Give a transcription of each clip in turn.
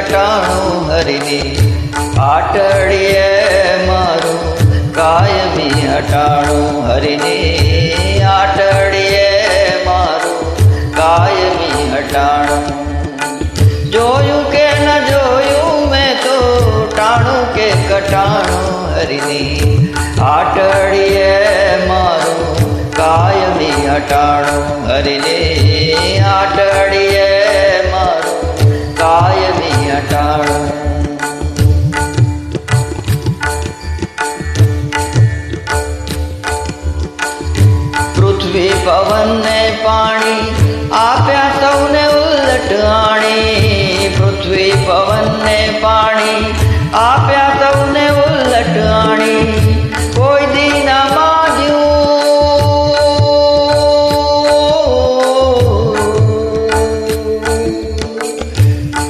હટાણું હરિની આટડીએ મારું કાયમી હટાણું હરિની આટડીએ મારું કાયમી હટાણું જોયું કે ન જોયું મેં તો ટાણું કે કટાણું હરિની આટડીએ મારું કાયમી હટાણું હરિની આટડીએ મારું કાયમી હટાણું પૃથ્વી પવન ને પાણી આપ્યા સૌને ઉલટ આણી પૃથ્વી પવન ને પાણી આપ્યા સૌને ઉલટ આણી કોઈ દી ન માગ્યું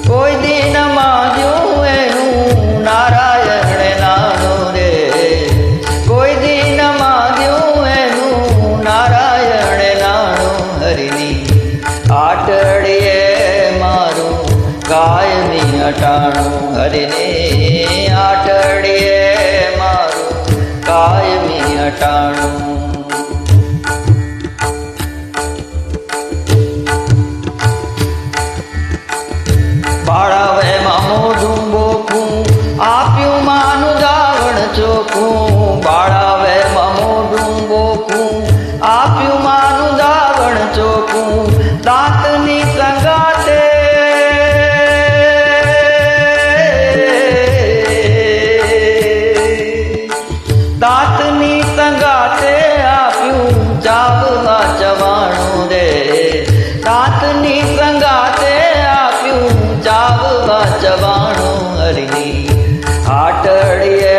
કોઈ દી ન માગ્યું એનું નારાયણ નાનું રે કોઈ દી ન માગ્યું એનું નારાયણ નાનું હરિની આટડીએ મારું કાયમી હટાણું હરિની આટડીએ મારું કાયમી હટાણું બાળાવે મોઢું બોકું આપ્યું માનું દાવણ ચોખ્ખું બાળાવે મોઢું બોકું આપ્યું માનું દાવણ ચોખ્ખું દાંતની સંગાતે દાંતની સંગાતે આપ્યું ચાવવા ચવાણું રે દાંતની સંગાતે આપ્યું ચાવવા ચવાણું હરિની આટડીએ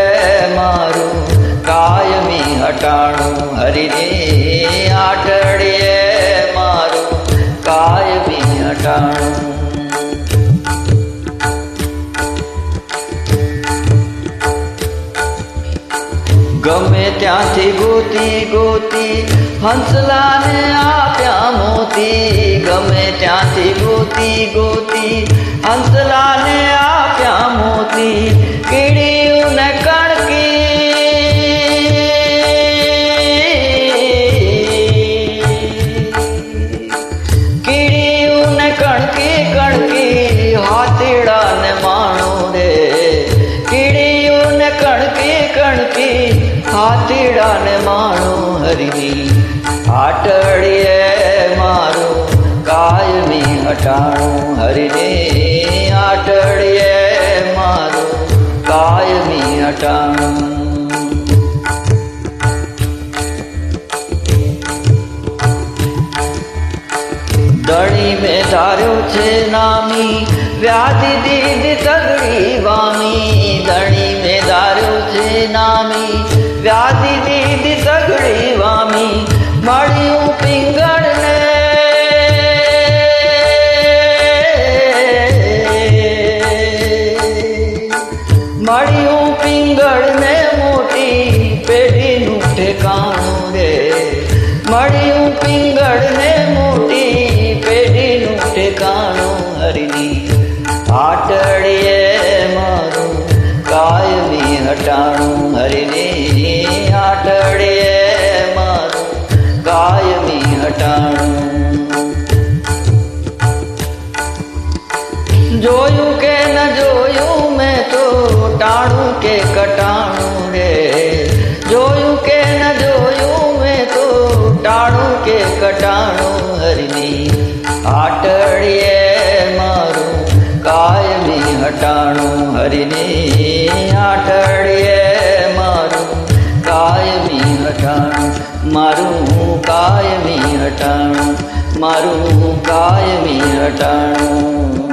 મારું કાયમી હટાણું હરિની આટડીએ મારું કાયમી હટાણું ગમે ત્યાંથી ગોતી ગોતી હંસલાને આપ્યા મોતી ગમે ત્યાંથી ગોતી ગોતી હંસલાને આપ્યા મોતી કીડીયું ને કીડીયું ને કણકી કણકી હાથીડા ને માણું રે કીડીયું ને કણકી કણકી હાથીડા ને માણું હરિની આટડીએ મારું કાયમી હટાણું હરિની આટડીએ મારું કાયમી હટાણું દણી મેં ધાર્યો છે નામી વ્યાધિ દીધી સગડી વામી દણી મેં ધાર્યો છે નામી વ્યાધિ દીધી સગડી વામી મળ્યું પિંગળને મળ્યું પિંગળને મોટી પેઢીનું ઠેકાણું રે મળ્યું પિંગળને મોટી પેઢીનું ઠેકાણું હરિની આટડીએ મારું કાયમી હટાણું હરિની આટડીએ મારું કાયમી હટાણું જોયું કે ન જોયું મેં તો ટાણું કે કટાણું રે જોયું કે ન જોયું મેં તો ટાણું કે કટાણું હરિની આટડીએ મારું કાયમી હટાણું હરિની આટડીએ મારું કાયમી હટાણું મારું કાયમી હટાણું મારું કાયમી હટાણું